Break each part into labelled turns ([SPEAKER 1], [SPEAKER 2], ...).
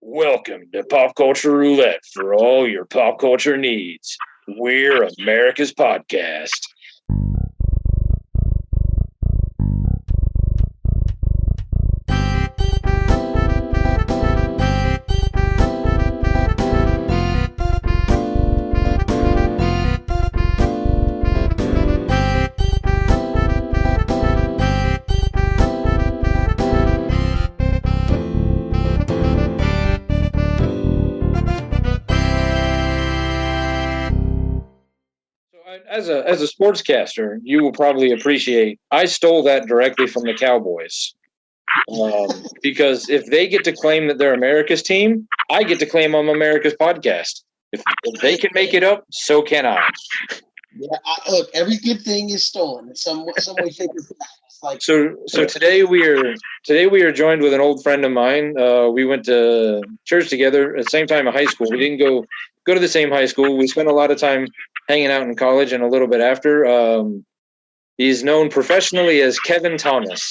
[SPEAKER 1] Welcome to Pop Culture Roulette for all your pop culture needs. We're America's podcast. As a sportscaster, you will probably appreciate I stole that directly from the Cowboys. Because if they get to claim that they're America's team, I get to claim I'm America's podcast. If they can make it up, so can I.
[SPEAKER 2] Yeah, look, every good thing is stolen in some way, shape, or form. Like
[SPEAKER 1] so today we are joined with an old friend of mine. We went to church together at the same time in high school. We didn't go to the same high school. We spent a lot of time hanging out in college and a little bit after. He's known professionally as Kevin Thomas.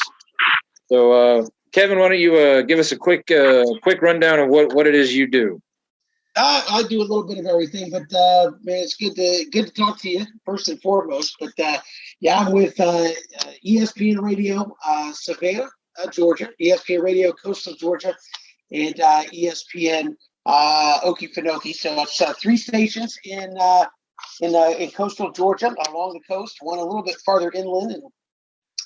[SPEAKER 1] So, Kevin, why don't you give us a quick rundown of what it is you do?
[SPEAKER 2] I do a little bit of everything, but man, it's good to talk to you first and foremost. But I'm with ESPN Radio, Savannah, Georgia, ESPN Radio, Coastal Georgia, and ESPN Okefenokee. So it's three stations in Coastal Georgia along the coast. One a little bit farther inland, and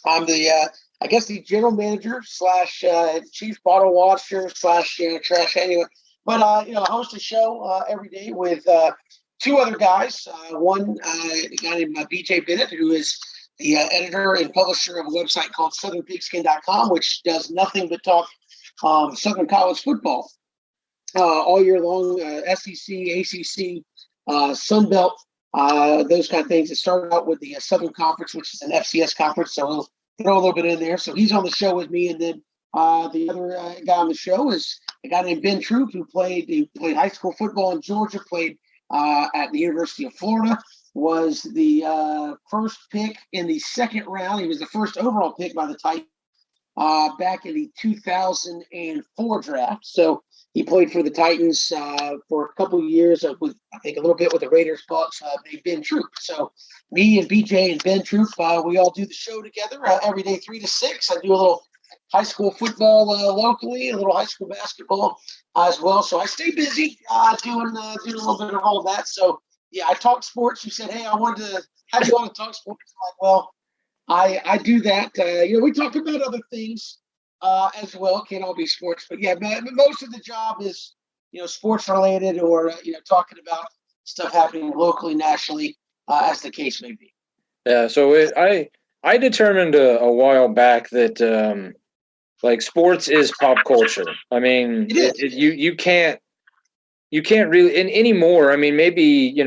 [SPEAKER 2] I'm the general manager / chief bottle washer / trash anyway. But I host a show every day with two other guys. One a guy named BJ Bennett, who is the editor and publisher of a website called SouthernPigskin.com, which does nothing but talk Southern college football all year long. SEC, ACC, Sun Belt, those kind of things. It started out with the Southern Conference, which is an FCS conference, so we'll throw a little bit in there. So he's on the show with me, and then the other guy on the show is a guy named Ben Troop, who played high school football in Georgia, played at the University of Florida, was the first pick in the second round. He was the first overall pick by the Titans back in the 2004 draft. So he played for the Titans for a couple of years, with I think a little bit with the Raiders, Bucks, named Ben Troop. So me and BJ and Ben Troop, we all do the show together every day, 3 to 6. I do a little high school football locally, a little high school basketball as well. So I stay busy doing a little bit of all of that. So yeah, I talk sports. You said, hey, I wanted to have you on to talk sports. I'm like, well, I do that. We talk about other things as well. Can't all be sports, but yeah, most of the job is sports related or talking about stuff happening locally, nationally, as the case may be.
[SPEAKER 1] Yeah. So I determined a while back that sports is pop culture. I mean, you can't really anymore. I mean, maybe I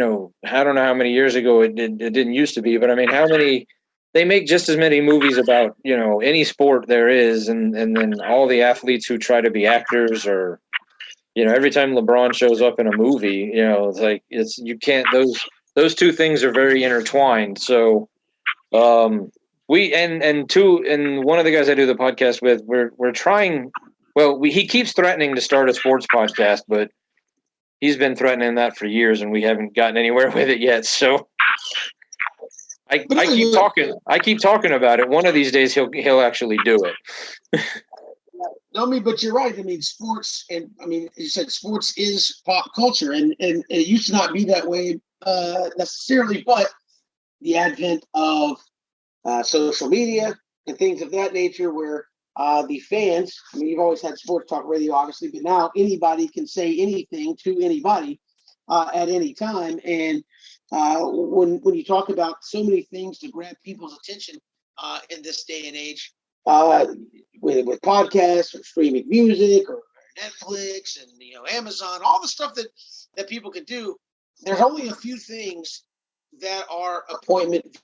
[SPEAKER 1] don't know how many years ago it didn't used to be, but I mean, how many? They make just as many movies about any sport there is, and then all the athletes who try to be actors, or every time LeBron shows up in a movie, it's like you can't. Those two things are very intertwined. So we and one of the guys I do the podcast with, we're trying. Well, he keeps threatening to start a sports podcast, but he's been threatening that for years, and we haven't gotten anywhere with it yet. So I keep talking about it. One of these days he'll actually do it.
[SPEAKER 2] No, but you're right. I mean, sports, and I mean, you said sports is pop culture, and it used to not be that way necessarily, but the advent of social media and things of that nature, where the fans, I mean, you've always had sports talk radio, obviously, but now anybody can say anything to anybody at any time. And when you talk about so many things to grab people's attention in this day and age, with podcasts or streaming music or Netflix and Amazon, all the stuff that people can do, there's only a few things that are appointment,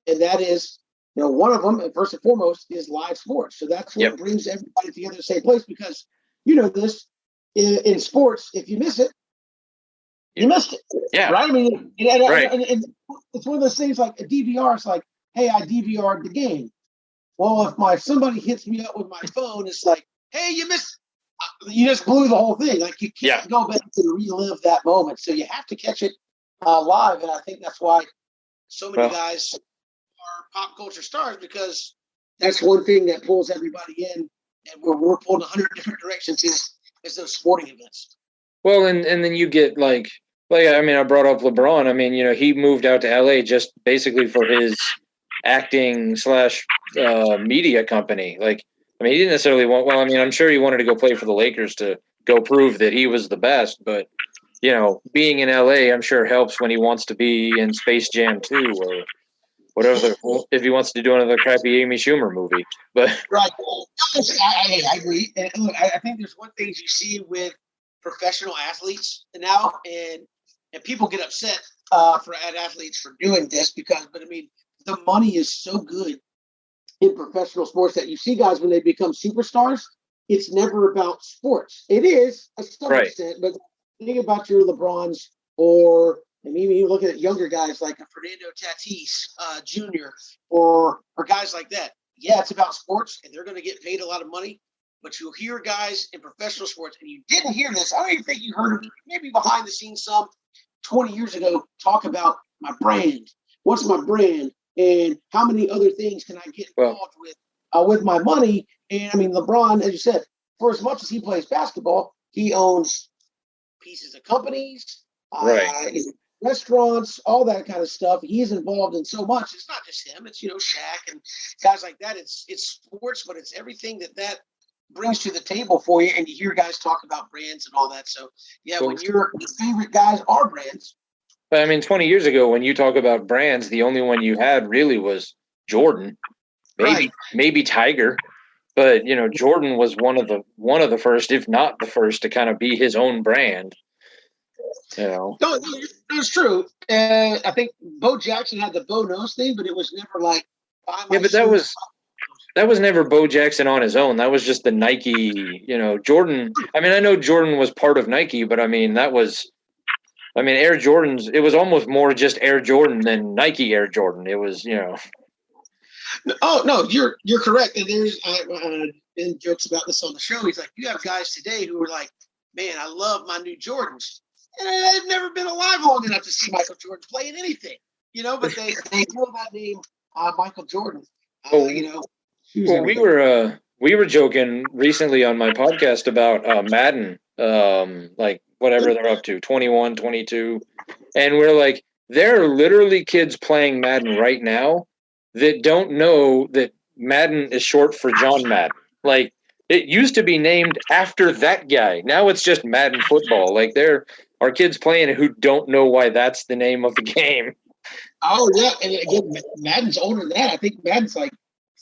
[SPEAKER 2] and that is one of them, first and foremost, is live sports. So that's what brings everybody together in the same place, because this in sports, if you miss it, you missed it.
[SPEAKER 1] Yeah.
[SPEAKER 2] Right? I mean,
[SPEAKER 1] right.
[SPEAKER 2] And it's one of those things like a DVR. It's like, hey, I DVR'd the game. Well, if somebody hits me up with my phone, it's like, hey, you missed. you just blew the whole thing. Like you can't
[SPEAKER 1] Yeah.
[SPEAKER 2] go back and relive that moment. So you have to catch it live, and I think that's why so many guys are pop culture stars, because that's one thing that pulls everybody in, and we're pulled 100 different directions is those sporting events.
[SPEAKER 1] Well, and then you get like I mean, I brought up LeBron. I mean, he moved out to LA just basically for his acting / media company. Like, I mean, he didn't necessarily want. Well, I mean, I'm sure he wanted to go play for the Lakers to go prove that he was the best. But being in LA, I'm sure helps when he wants to be in Space Jam 2 or whatever. If he wants to do another crappy Amy Schumer movie, but
[SPEAKER 2] right. I agree. And look, I think there's one thing you see with professional athletes now, and people get upset for athletes for doing this but I mean, the money is so good in professional sports that you see guys when they become superstars, it's never about sports. It is a some extent, but think about your LeBrons, or maybe you look at younger guys like a Fernando Tatis Jr. or guys like that. Yeah, it's about sports, and they're going to get paid a lot of money. But you'll hear guys in professional sports, and you didn't hear this. I don't even think you heard it, maybe behind the scenes some 20 years ago, talk about my brand. What's my brand? And how many other things can I get involved with my money? And I mean, LeBron, as you said, for as much as he plays basketball, he owns pieces of companies, restaurants, all that kind of stuff. He's involved in so much. It's not just him. It's Shaq and guys like that. It's sports, but it's everything that brings to the table for you. And you hear guys talk about brands and all that. So yeah, when your favorite guys are brands.
[SPEAKER 1] But I mean, 20 years ago, when you talk about brands, the only one you had really was Jordan, maybe Tiger, but Jordan was one of the first, if not the first, to kind of be his own brand.
[SPEAKER 2] No, it's true. I think Bo Jackson had the Bo Nose thing, but it was never like.
[SPEAKER 1] Yeah, but that was never Bo Jackson on his own. That was just the Nike, Jordan. I mean, I know Jordan was part of Nike, but I mean, Air Jordans, it was almost more just Air Jordan than Nike Air Jordan. It was,
[SPEAKER 2] Oh, no, you're correct. And there's been jokes about this on the show. He's like, you have guys today who are like, man, I love my new Jordans. And I've never been alive long enough to see Michael Jordan play in anything, but they know that name, Michael Jordan.
[SPEAKER 1] Well, we were joking recently on my podcast about Madden, like whatever they're up to, 21, 22. And we're like, there are literally kids playing Madden right now that don't know that Madden is short for John Madden. Like, it used to be named after that guy. Now it's just Madden football. Like, there are kids playing it who don't know why that's the name of the game.
[SPEAKER 2] Oh, yeah. And again, Madden's older than that. I think Madden's like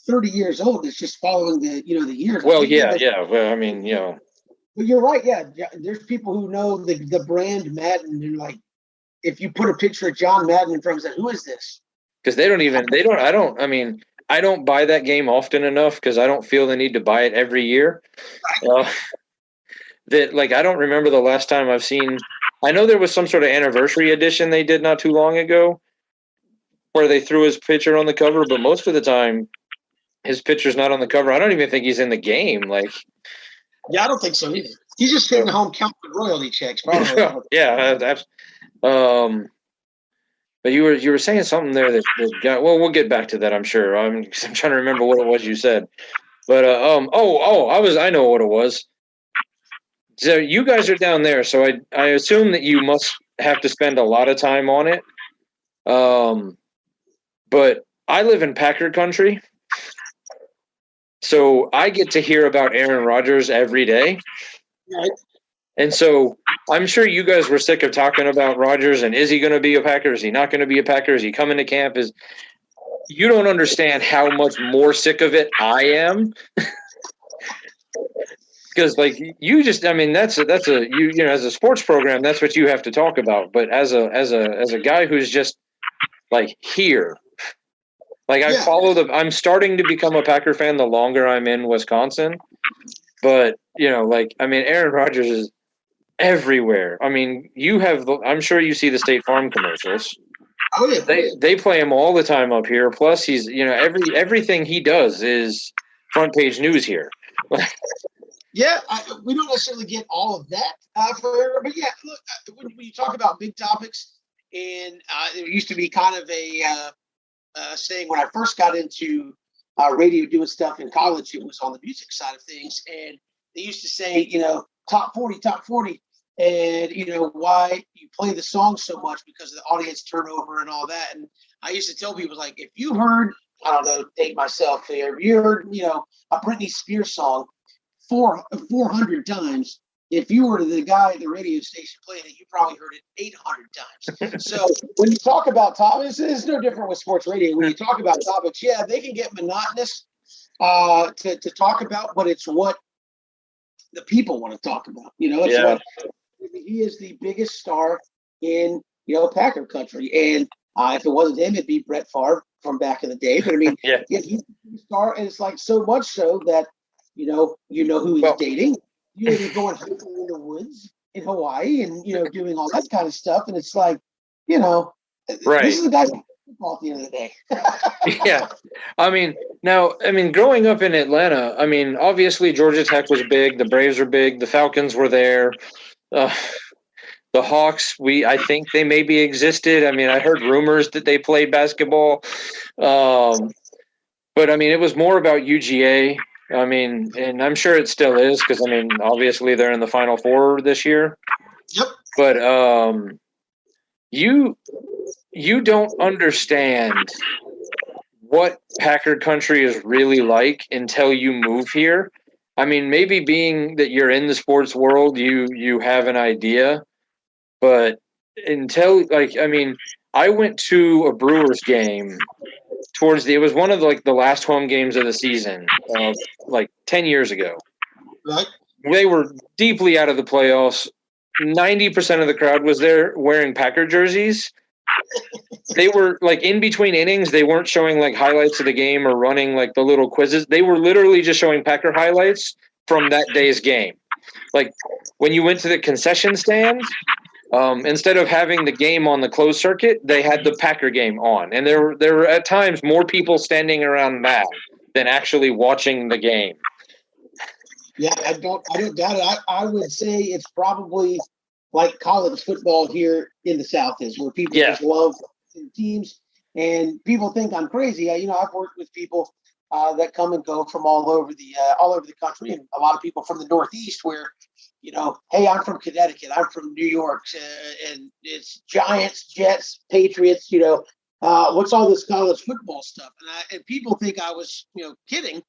[SPEAKER 2] 30 years old. It's just following the years.
[SPEAKER 1] Well, yeah. Well, I mean,
[SPEAKER 2] But you're right. Yeah. There's people who know the brand Madden, and like, if you put a picture of John Madden in front of them, who is this?
[SPEAKER 1] Because I don't buy that game often enough because I don't feel the need to buy it every year. I don't remember the last time I've seen. I know there was some sort of anniversary edition they did not too long ago where they threw his picture on the cover, but most of the time his picture's not on the cover. I don't even think he's in the game. Like,
[SPEAKER 2] yeah, I don't think so either. He's just sitting home counting royalty checks. Probably.
[SPEAKER 1] Yeah, that's. But you were saying something there that got. Well, we'll get back to that. I'm sure. I'm trying to remember what it was you said. But I know what it was. So you guys are down there, so I assume that you must have to spend a lot of time on it. But I live in Packer country, so I get to hear about Aaron Rodgers every day.
[SPEAKER 2] Right.
[SPEAKER 1] And so I'm sure you guys were sick of talking about Rodgers and is he going to be a Packer? Is he not going to be a Packer? Is he coming to camp? You don't understand how much more sick of it I am. Because that's as a sports program, that's what you have to talk about. But as a guy who's just like here, like I'm starting to become a Packer fan the longer I'm in Wisconsin. But Aaron Rodgers is everywhere. I mean, I'm sure you see the State Farm commercials.
[SPEAKER 2] Oh yeah,
[SPEAKER 1] they play him all the time up here. Plus, he's everything he does is front page news here.
[SPEAKER 2] Yeah, we don't necessarily get all of that but yeah, look, when you talk about big topics, and there used to be kind of a saying when I first got into radio doing stuff in college, it was on the music side of things, and they used to say, top 40, top 40, and why you play the song so much because of the audience turnover and all that. And I used to tell people like, if you heard, I don't know, date myself here, if you heard, a Britney Spears song 400 times, if you were the guy at the radio station playing it, you probably heard it 800 times. So when you talk about topics, it's no different with sports radio. When you talk about topics, yeah, they can get monotonous to talk about, but it's what the people want to talk about. It's what he is the biggest star in Packer country, and if it wasn't him, it'd be Brett Favre from back in the day. But I mean, he's the star, and it's like so much so that you know who he's dating. You're going hiking in the woods in Hawaii, and doing all that kind of stuff. And it's like,
[SPEAKER 1] right.
[SPEAKER 2] This is the guy football at the end of the day.
[SPEAKER 1] Yeah, growing up in Atlanta, obviously Georgia Tech was big. The Braves were big. The Falcons were there. The Hawks, I think they maybe existed. I heard rumors that they played basketball. But it was more about UGA. And I'm sure it still is because, obviously they're in the Final Four this year.
[SPEAKER 2] Yep.
[SPEAKER 1] But you don't understand what Packer country is really like until you move here. Maybe being that you're in the sports world, you have an idea. But until, I went to a Brewers game it was one of the last home games of the season, 10 years ago.
[SPEAKER 2] Right.
[SPEAKER 1] They were deeply out of the playoffs. 90% of the crowd was there wearing Packer jerseys. They were in between innings. They weren't showing highlights of the game or running the little quizzes. They were literally just showing Packer highlights from that day's game. When you went to the concession stand, instead of having the game on the closed circuit, they had the Packer game on, and there were at times more people standing around that than actually watching the game.
[SPEAKER 2] Yeah, I don't doubt it. I would say it's probably like college football here in the South is, where people just love teams, and people think I'm crazy. I've worked with people that come and go from all over the country, and a lot of people from the Northeast where, hey, I'm from Connecticut, I'm from New York, and it's Giants, Jets, Patriots, what's all this college football stuff? And people think I was, kidding.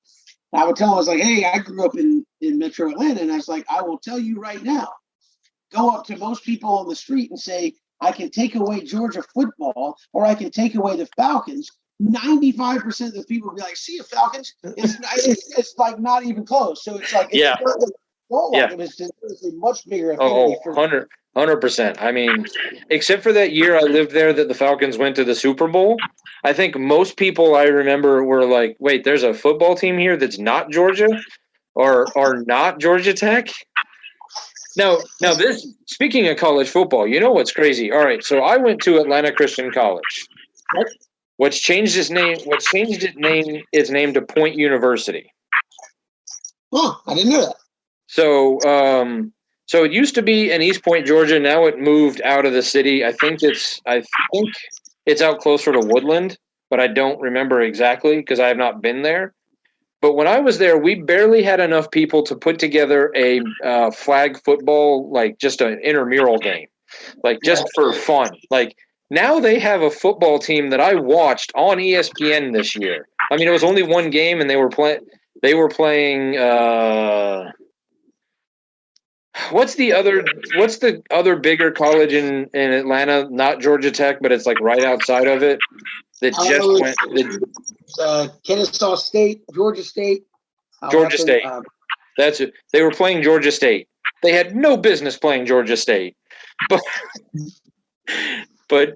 [SPEAKER 2] And I would tell them, I was like, hey, I grew up in Metro Atlanta, and I was like, I will tell you right now, go up to most people on the street and say, I can take away Georgia football, or I can take away the Falcons. 95% of the people will be like, see you, Falcons. It's not even close. So it's like, it's a much bigger affinity for
[SPEAKER 1] 100%. Except for that year I lived there that the Falcons went to the Super Bowl. I think most people I remember were like, wait, there's a football team here that's not Georgia or not Georgia Tech. Now this, speaking of college football, what's crazy? All right, so I went to Atlanta Christian College. What's changed its name to Point University.
[SPEAKER 2] Oh, I didn't know that.
[SPEAKER 1] So it used to be in East Point, Georgia. Now it moved out of the city. I think it's out closer to Woodland, but I don't remember exactly because I have not been there. But when I was there, we barely had enough people to put together a flag football, just an intramural game, just for fun. Now they have a football team that I watched on ESPN this year. It was only one game, and they were playing. What's the other bigger college in Atlanta? Not Georgia Tech, but it's right outside of it. That just went.
[SPEAKER 2] Kennesaw State, Georgia State.
[SPEAKER 1] Georgia State. That's it. They were playing Georgia State. They had no business playing Georgia State, but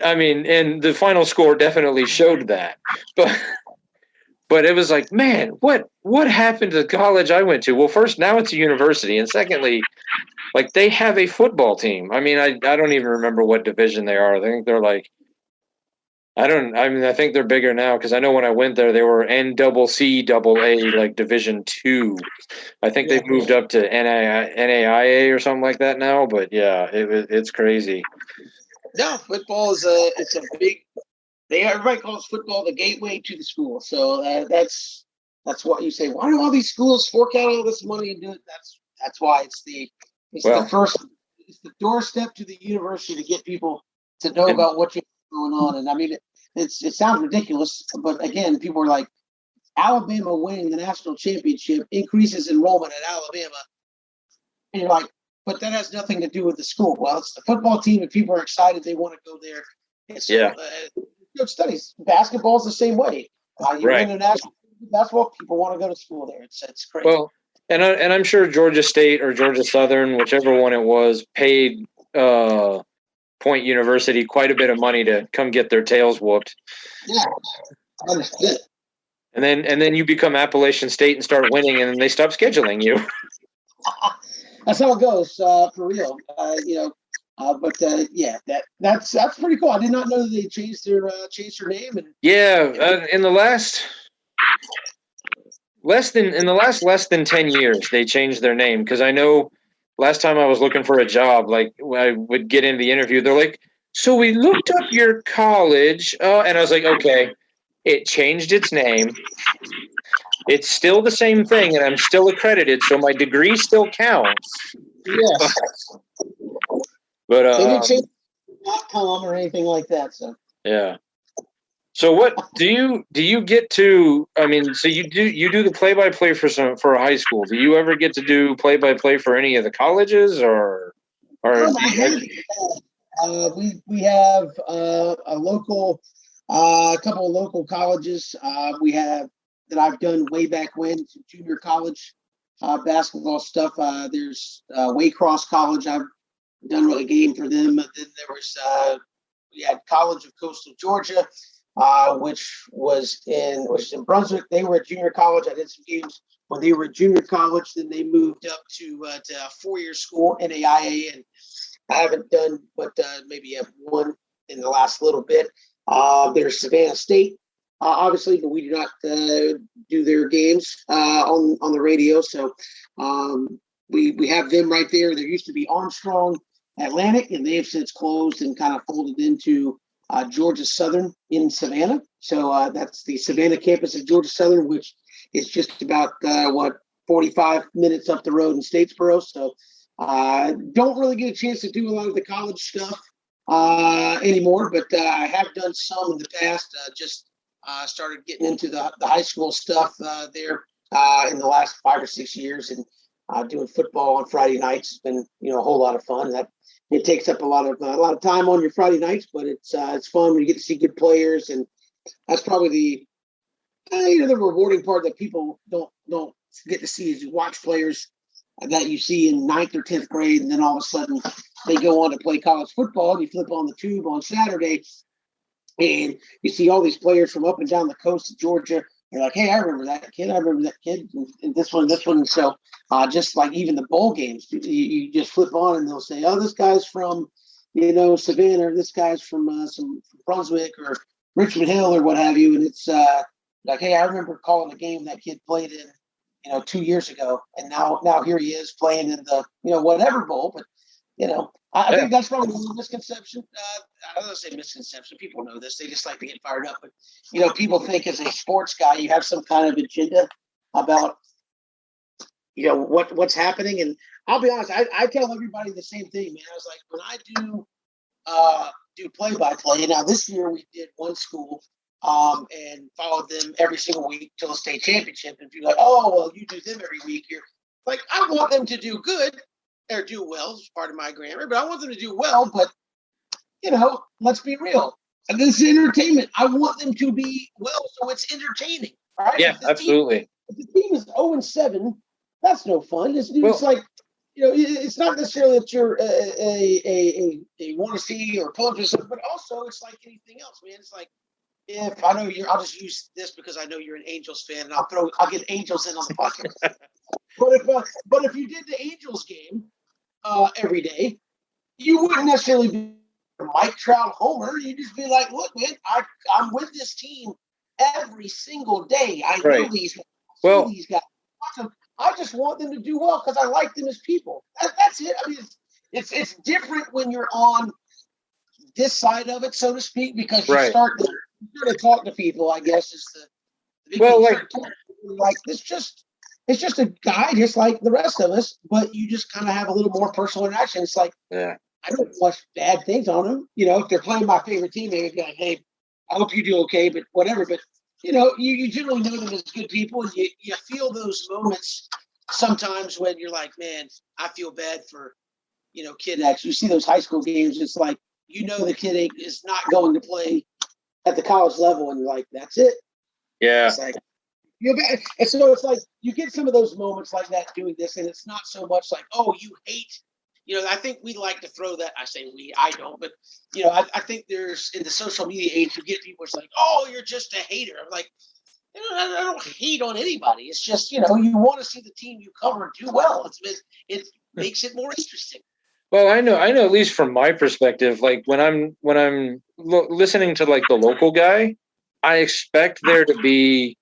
[SPEAKER 1] and the final score definitely showed that. But it was like, man, what happened to the college I went to? Well, first, now it's a university, and secondly, they have a football team. I don't even remember what division they are. I think they're I mean, I think they're bigger now because I know when I went there, they were NCCAA, like Division II. I think they've moved up to NAIA or something like that now. But yeah, it's crazy.
[SPEAKER 2] No, football is it's a big. Everybody calls football the gateway to the school. So that's what you say. Why do all these schools fork out all this money and do it? That's why it's the doorstep to the university to get people to know about what's going on. And I mean, it sounds ridiculous, but again, people are like, Alabama winning the national championship increases enrollment at Alabama, and you're like, but that has nothing to do with the school. Well, it's the football team, and people are excited they want to go there. And so, good studies. Basketball's the same way. You win a national basketball, people want to go to school there. It's crazy.
[SPEAKER 1] Well, and I'm sure Georgia State or Georgia Southern, whichever one it was, paid Point University quite a bit of money to come get their tails whooped.
[SPEAKER 2] Yeah, understood.
[SPEAKER 1] And then you become Appalachian State and start winning, and then they stop scheduling you.
[SPEAKER 2] That's how it goes, for real. But that's pretty cool. I did not know that they changed their name. And
[SPEAKER 1] in the last less than 10 years, they changed their name, because I know last time I was looking for a job, like when I would get into the interview, they're like, "So we looked up your college," and I was like, "Okay, it changed its name. It's still the same thing, and I'm still accredited, so my degree still counts."
[SPEAKER 2] Yes.
[SPEAKER 1] But
[SPEAKER 2] they didn't change .com or anything like that. So
[SPEAKER 1] yeah. So what do you get to? I mean, so you do the play-by-play for a high school. Do you ever get to do play-by-play for any of the colleges, or
[SPEAKER 2] we have a couple of local colleges. We have that I've done way back when, some junior college basketball stuff. There's Waycross College. I've done a game for them. Then there was we had College of Coastal Georgia, which was in Brunswick. They were a junior college. I did some games when they were a junior college. Then they moved up to a 4-year school, NAIA, and I haven't done but maybe one in the last little bit. There's Savannah State, obviously, but we do not do their games on the radio. So we have them right there. There used to be Armstrong Atlantic, and they have since closed and kind of folded into Georgia Southern in Savannah. So that's the Savannah campus of Georgia Southern, which is just about 45 minutes up the road in Statesboro. So don't really get a chance to do a lot of the college stuff anymore, but I have done some in the past. Just started getting into the high school stuff there in the last 5 or 6 years, and doing football on Friday nights has been a whole lot of fun. That it takes up a lot of time on your Friday nights, but it's fun when you get to see good players, and that's probably the rewarding part that people don't get to see, is you watch players that you see in 9th or 10th grade, and then all of a sudden they go on to play college football, and you flip on the tube on Saturday, and you see all these players from up and down the coast of Georgia. You're like, hey, I remember that kid. And this one. So just like even the bowl games, you just flip on and they'll say, oh, this guy's from, Savannah, or this guy's from Brunswick or Richmond Hill or what have you. And it's like, hey, I remember calling a game that kid played in, 2 years ago. And now here he is playing in the, whatever bowl. But, I think that's probably a misconception. I don't say misconception. People know this. They just like to get fired up. But, people think as a sports guy, you have some kind of agenda about, what's happening. And I'll be honest, I tell everybody the same thing, man. I was like, when I do play-by-play, now this year we did one school and followed them every single week till the state championship. And people are like, oh, well, you do them every week. You're like, I want them to do good. Or do well, is part of my grammar, but I want them to do well. But let's be real. And this is entertainment. I want them to be well, so it's entertaining. All right.
[SPEAKER 1] Yeah, absolutely.
[SPEAKER 2] If the team is 0-7, that's no fun. It's like, it's not necessarily that you're a want to see or pull up to something, but also it's like anything else, man. It's like, if I know I'll just use this because I know you're an Angels fan, and I'll get Angels in on the podcast. But if you did the Angels game every day, you wouldn't necessarily be a Mike Trout homer. You just be like, look, man, I'm with this team every single day. I know these guys.
[SPEAKER 1] Well,
[SPEAKER 2] these guys. I just want them to do well because I like them as people. That's it. I mean, it's different when you're on this side of it, so to speak, because you start to talk to people. I guess is the like this. It's just a guy, just like the rest of us, but you just kind of have a little more personal interaction. It's like, I don't watch bad things on them. You know, if they're playing my favorite team, they'd be like, hey, I hope you do okay, but whatever. But you generally know them as good people, and you feel those moments sometimes when you're like, man, I feel bad for, Kid X. You see those high school games, it's like, the kid is not going to play at the college level, and you're like, that's it.
[SPEAKER 1] Yeah.
[SPEAKER 2] It's like, and so it's like you get some of those moments like that doing this, and it's not so much like, oh, you hate. I think we like to throw that. I say we, I don't, but I think there's in the social media age, you get people it's like, oh, you're just a hater. I'm like, I don't hate on anybody. It's just you want to see the team you cover do well. It makes it more interesting.
[SPEAKER 1] Well, I know. At least from my perspective, like when I'm listening to like the local guy, I expect there to be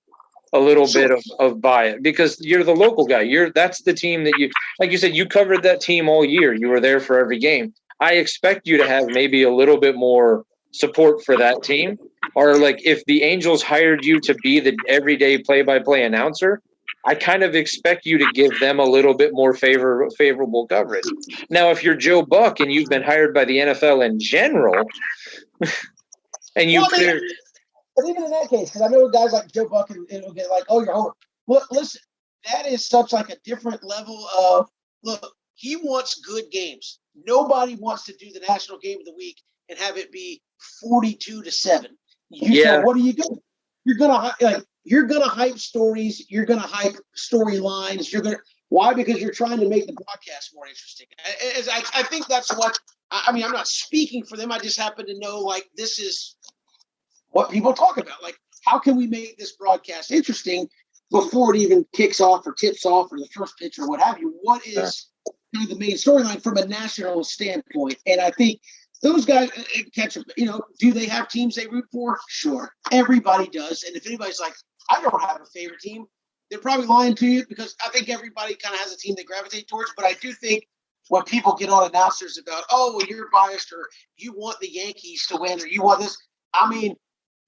[SPEAKER 1] a little bit of bias because you're the local guy. That's the team that like you said, you covered that team all year. You were there for every game. I expect you to have maybe a little bit more support for that team. Or like if the Angels hired you to be the everyday play-by-play announcer, I kind of expect you to give them a little bit more favorable coverage. Now, if you're Joe Buck and you've been hired by the NFL in general, and you
[SPEAKER 2] But even in that case, because I know guys like Joe Buck and it'll get like, oh, you're over. Well, listen, that is such like a different level of look. He wants good games. Nobody wants to do the national game of the week and have it be 42-7. So what are you doing? You're gonna hype stories. You're gonna hype storylines. Why? Because you're trying to make the broadcast more interesting. I think that's what. I mean, I'm not speaking for them. I just happen to know like this is what people talk about. Like, how can we make this broadcast interesting before it even kicks off or tips off or the first pitch or what have you? What is kind of the main storyline from a national standpoint? And I think those guys catch up. Do they have teams they root for? Sure. Everybody does. And if anybody's like, I don't have a favorite team, they're probably lying to you because I think everybody kind of has a team they gravitate towards. But I do think when people get on announcers about, oh, well, you're biased or you want the Yankees to win or you want this. I mean,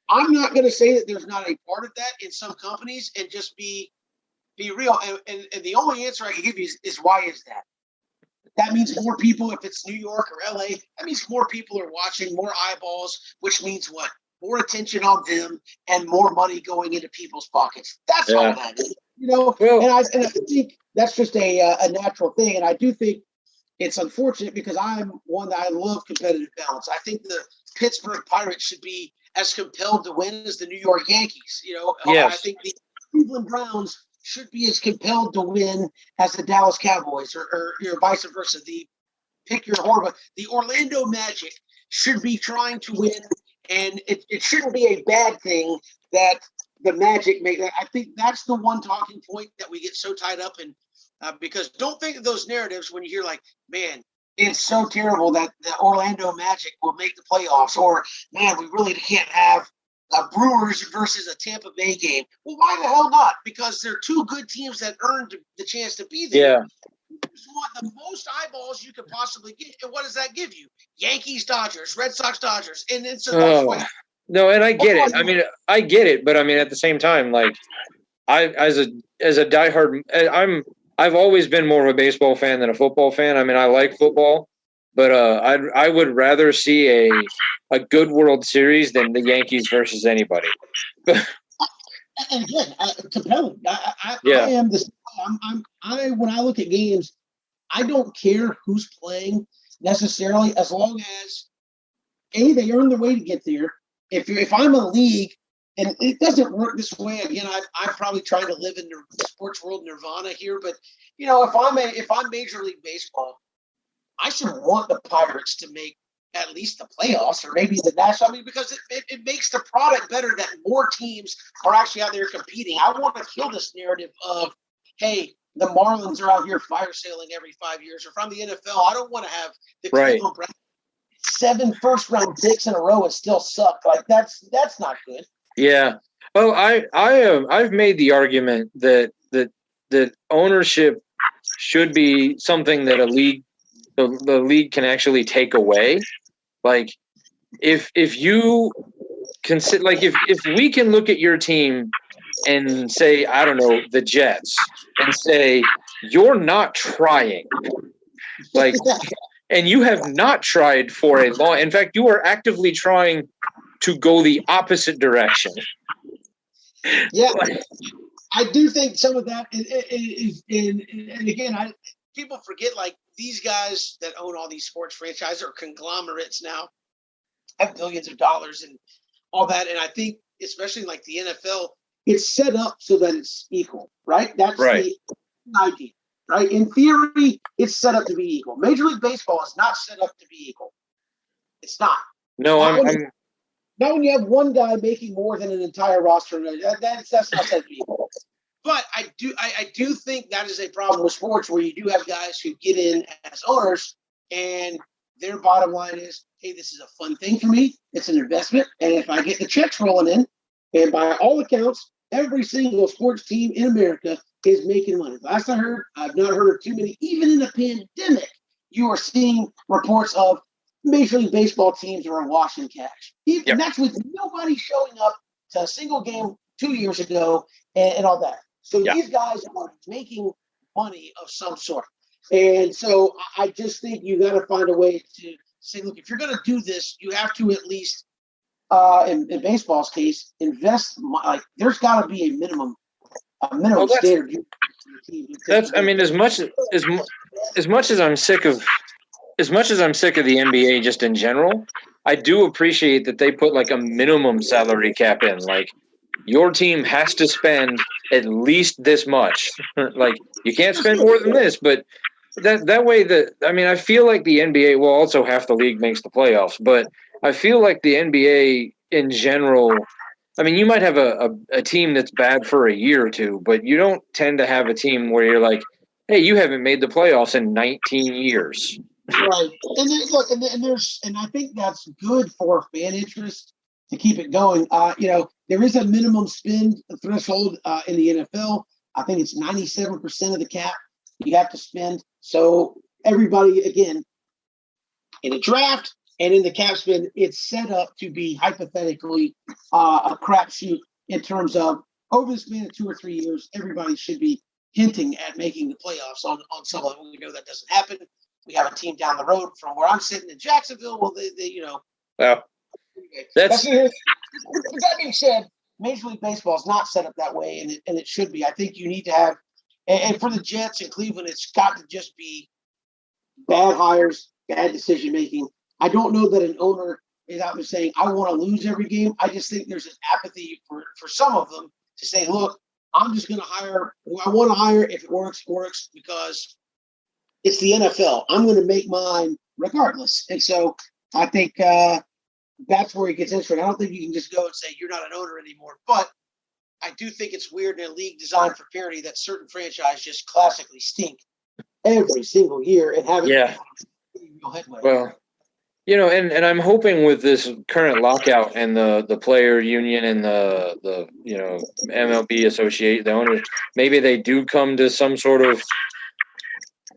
[SPEAKER 2] I'm not going to say that there's not a part of that in some companies and just be real. And the only answer I can give you is why is that? That means more people, if it's New York or LA, that means more people are watching, more eyeballs, which means what? More attention on them and more money going into people's pockets. That's all that is. And I think that's just a natural thing. And I do think it's unfortunate because I'm one that I love competitive balance. I think the Pittsburgh Pirates should be as compelled to win as the New York Yankees. I think the Cleveland Browns should be as compelled to win as the Dallas Cowboys or vice versa. Pick your horror, but the Orlando Magic should be trying to win, and it shouldn't be a bad thing that the Magic make. I think that's the one talking point that we get so tied up in because don't think of those narratives when you hear like, man, it's so terrible that the Orlando Magic will make the playoffs, or man, we really can't have a Brewers versus a Tampa Bay game. Well, why the hell not? Because they're two good teams that earned the chance to be there.
[SPEAKER 1] Yeah.
[SPEAKER 2] You just want the most eyeballs you could possibly get. And what does that give you? Yankees, Dodgers, Red Sox, Dodgers. And then so that's why.
[SPEAKER 1] No, and I get it. I mean, I get it, but I mean, at the same time, like as a diehard, I've always been more of a baseball fan than a football fan. I mean, I like football, but I would rather see a good World Series than the Yankees versus anybody.
[SPEAKER 2] And again, compelling. I am this. When I look at games, I don't care who's playing necessarily, as long as they earn their way to get there. If I'm a league. And it doesn't work this way. Again, I'm probably trying to live in the sports world nirvana here, but if I'm Major League Baseball, I should want the Pirates to make at least the playoffs or maybe the national. I mean, because it makes the product better that more teams are actually out there competing. I want to kill this narrative of, hey, the Marlins are out here fire sailing every 5 years. Or from the NFL, I don't want to have the Cleveland Browns 7 first-round picks in a row and still suck. Like that's not good.
[SPEAKER 1] Yeah. Oh, I've made the argument that ownership should be something that the league can actually take away. Like if you consider, like if we can look at your team and say, I don't know, the Jets, and say you're not trying, like, and you have not tried for a long. In fact, you are actively trying to go the opposite direction.
[SPEAKER 2] Yeah, I do think some of that is and again, people forget, like, these guys that own all these sports franchises are conglomerates now, have billions of dollars and all that. And I think, especially like the NFL, it's set up so that it's equal, right? That's
[SPEAKER 1] right.
[SPEAKER 2] The idea, right? In theory, it's set up to be equal. Major League Baseball is not set up to be equal. It's not.
[SPEAKER 1] No,
[SPEAKER 2] not when you have one guy making more than an entire roster. That's not set up to be equal. But I do think that is a problem with sports, where you do have guys who get in as owners and their bottom line is, hey, this is a fun thing for me. It's an investment. And if I get the checks rolling in, and by all accounts, every single sports team in America is making money. Last I heard, I've not heard of too many. Even in the pandemic, you are seeing reports of Major League Baseball teams are awash in cash. And that's with nobody showing up to a single game 2 years ago and all that. So these guys are making money of some sort. And so I just think you got to find a way to say, look, if you're going to do this, you have to at least, in baseball's case, invest. Like, there's got to be a minimum standard.
[SPEAKER 1] That's, I mean, as much as I'm sick of the NBA just in general, I do appreciate that they put like a minimum salary cap in. Like, your team has to spend at least this much. Like, you can't spend more than this, but that way I feel like the NBA, well, also half the league makes the playoffs, but I feel like the NBA in general, I mean, you might have a team that's bad for a year or two, but you don't tend to have a team where you're like, hey, you haven't made the playoffs in 19 years.
[SPEAKER 2] Right. And then, look, and I think that's good for fan interest to keep it going. There is a minimum spend threshold in the NFL. I think it's 97% of the cap you have to spend. So everybody, again, in a draft and in the cap spend, it's set up to be hypothetically a crapshoot in terms of, over the span of 2 or 3 years, everybody should be hinting at making the playoffs on some level. We know that doesn't happen. We have a team down the road from where I'm sitting in Jacksonville. Well, they
[SPEAKER 1] Well, that's
[SPEAKER 2] with that being said, Major League Baseball is not set up that way, and it should be. I think you need to have, and for the Jets and Cleveland, it's got to just be bad hires, bad decision making. I don't know that an owner is out there saying, I want to lose every game. I just think there's an apathy for some of them to say, look, I'm just going to hire who I want to hire. If it works, because it's the NFL. I'm going to make mine regardless. And so I think that's where it gets interesting. I don't think you can just go and say you're not an owner anymore. But I do think it's weird in a league designed for parity that certain franchises just classically stink every single year and haven't real headway.
[SPEAKER 1] Well, and I'm hoping with this current lockout and the player union and the MLB associate, the owners, maybe they do come to some sort of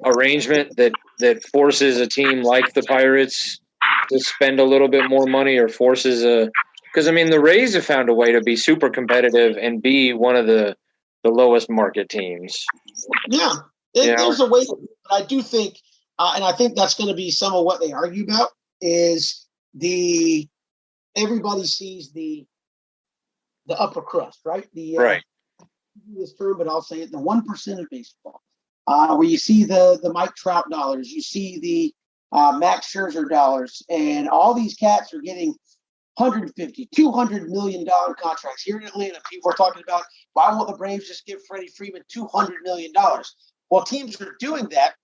[SPEAKER 1] arrangement that forces a team like the Pirates to spend a little bit more money, or forces because I mean, the Rays have found a way to be super competitive and be one of the lowest market teams.
[SPEAKER 2] Yeah, there's a way, but I do think, and I think that's going to be some of what they argue about, is everybody sees the upper crust, right?
[SPEAKER 1] Right.
[SPEAKER 2] This term, but I'll say it: the 1% of baseball, where you see the Mike Trout dollars, you see the Max Scherzer dollars, and all these cats are getting $150, $200 million contracts. Here in Atlanta, people are talking about, why won't the Braves just give Freddie Freeman $200 million? Well, teams are doing that,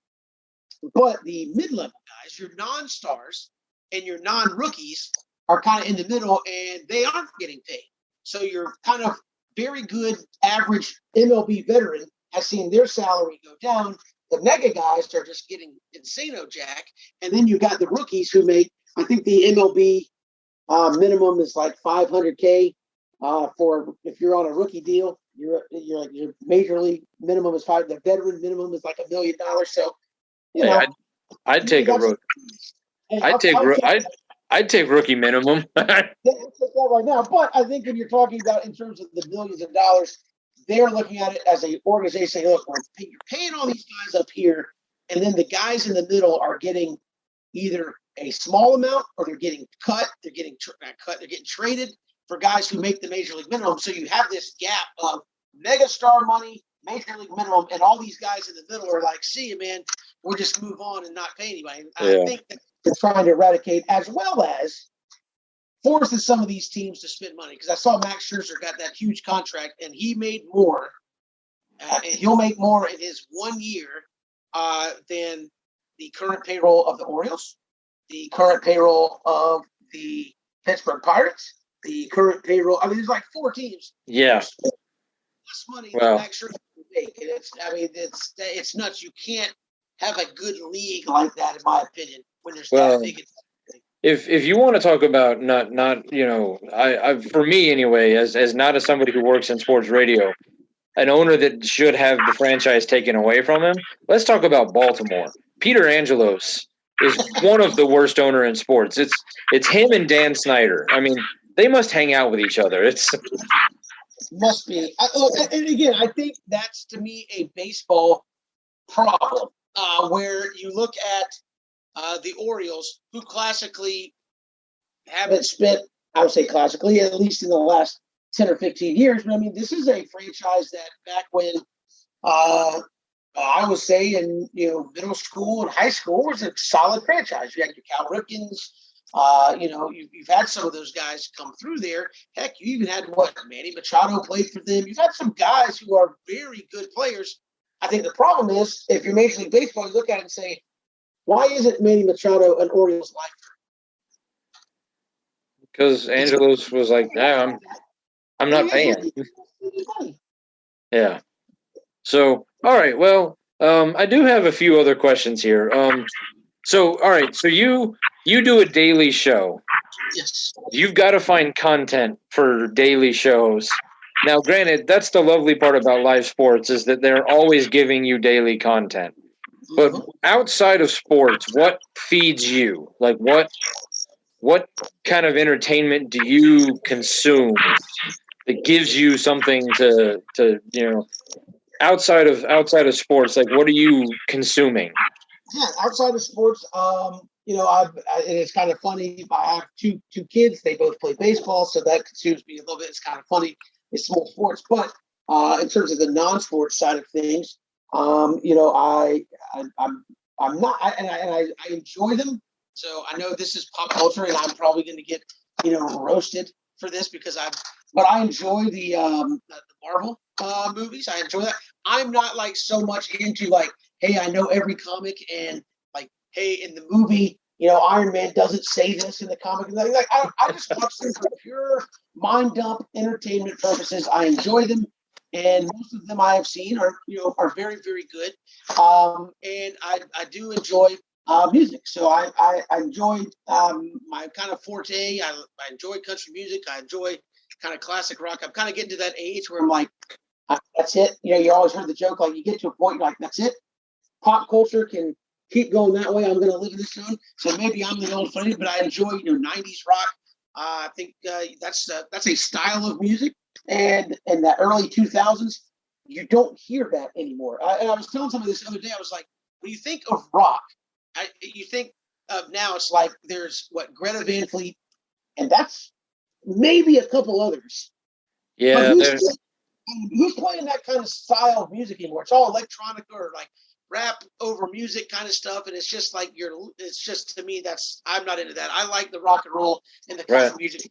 [SPEAKER 2] but the mid-level guys, your non-stars and your non-rookies, are kind of in the middle, and they aren't getting paid. So your kind of very good average MLB veteran has seen their salary go down. The mega guys are just getting insano jack, and then you got the rookies who make I think the MLB minimum is like $500K for if you're on a rookie deal. Your major league minimum is $5. The veteran minimum is like $1 million. So you know,
[SPEAKER 1] I'd take a rookie. I'd take rookie minimum.
[SPEAKER 2] Yeah, I'll take that right now. But I think when you're talking about in terms of the millions of dollars, they're looking at it as an organization saying, look, you're paying all these guys up here, and then the guys in the middle are getting either a small amount or they're getting cut. They're getting cut. They're getting traded for guys who make the major league minimum. So you have this gap of megastar money, major league minimum, and all these guys in the middle are like, see you, man, we'll just move on and not pay anybody.
[SPEAKER 1] Yeah.
[SPEAKER 2] I think that they're trying to eradicate, as well as forces some of these teams to spend money. Because I saw Max Scherzer got that huge contract, and he made more. And he'll make more in his 1 year than the current payroll of the Orioles, the current payroll of the Pittsburgh Pirates, the current payroll. I mean, there's like 4 teams.
[SPEAKER 1] Yeah.
[SPEAKER 2] Less money than Max Scherzer can make. And it's nuts. You can't have a good league like that, in my opinion, when there's that big.
[SPEAKER 1] If you want to talk about not I for me anyway, as not as somebody who works in sports radio, an owner that should have the franchise taken away from him, let's talk about Baltimore. Peter Angelos is one of the worst owner in sports. It's him and Dan Snyder. I mean, they must hang out with each other.
[SPEAKER 2] Must be. And again, I think that's, to me, a baseball problem where you look at the Orioles, who classically haven't spent, I would say classically, at least in the last 10 or 15 years. But I mean, this is a franchise that back when I would say in middle school and high school was a solid franchise. You had your Cal Ripkens. You've had some of those guys come through there. Heck, you even had Manny Machado played for them. You've had some guys who are very good players. I think the problem is, if you're Major League Baseball, you look at it and say, why isn't Manny Machado an Orioles lifer?
[SPEAKER 1] Because Angelos was like, nah, I'm not paying. Yeah. So, all right. Well, I do have a few other questions here. So, all right. So you do a daily show.
[SPEAKER 2] Yes.
[SPEAKER 1] You've got to find content for daily shows. Now, granted, that's the lovely part about live sports is that they're always giving you daily content. But outside of sports, what feeds you? Like what kind of entertainment do you consume that gives you something to outside of sports? Like what are you consuming?
[SPEAKER 2] Yeah, outside of sports, and it's kind of funny. I have two kids. They both play baseball, so that consumes me a little bit. It's kind of funny. It's small sports, but in terms of the non-sports side of things, I'm not, and I enjoy them. So I know this is pop culture, and I'm probably going to get roasted for this but I enjoy the Marvel movies. I enjoy that. I'm not like so much into like, hey, I know every comic, and like, hey, in the movie, Iron Man doesn't say this in the comic. Like I just watch them for pure mind dump entertainment purposes. I enjoy them. And most of them I have seen are very, very good. And I do enjoy music. So I enjoy my kind of forte. I enjoy country music. I enjoy kind of classic rock. I'm kind of getting to that age where I'm like, that's it. You always heard the joke, like you get to a point, you're like, that's it. Pop culture can keep going that way. I'm going to live in this zone. So maybe I'm the old funny, but I enjoy 90s rock. I think that's a style of music. And in the early 2000s, you don't hear that anymore. And I was telling somebody this the other day. I was like, when you think of rock, you think of now it's like there's Greta Van Fleet, and that's maybe a couple others.
[SPEAKER 1] Yeah.
[SPEAKER 2] Who's playing that kind of style of music anymore? It's all electronica or like rap over music kind of stuff, and it's just like it's just, to me, I'm not into that. I like the rock and roll and the country music.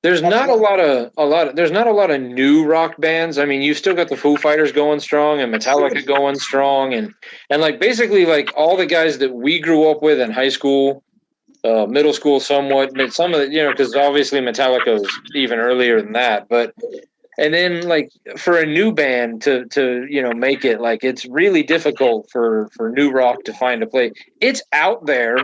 [SPEAKER 1] There's not a lot of new rock bands. I mean, you still got the Foo Fighters going strong and Metallica going strong, and like basically like all the guys that we grew up with in high school, middle school, somewhat, but some of the because obviously Metallica was even earlier than that, but And then like for a new band to make it, like, it's really difficult for new rock to find a place. It's out there.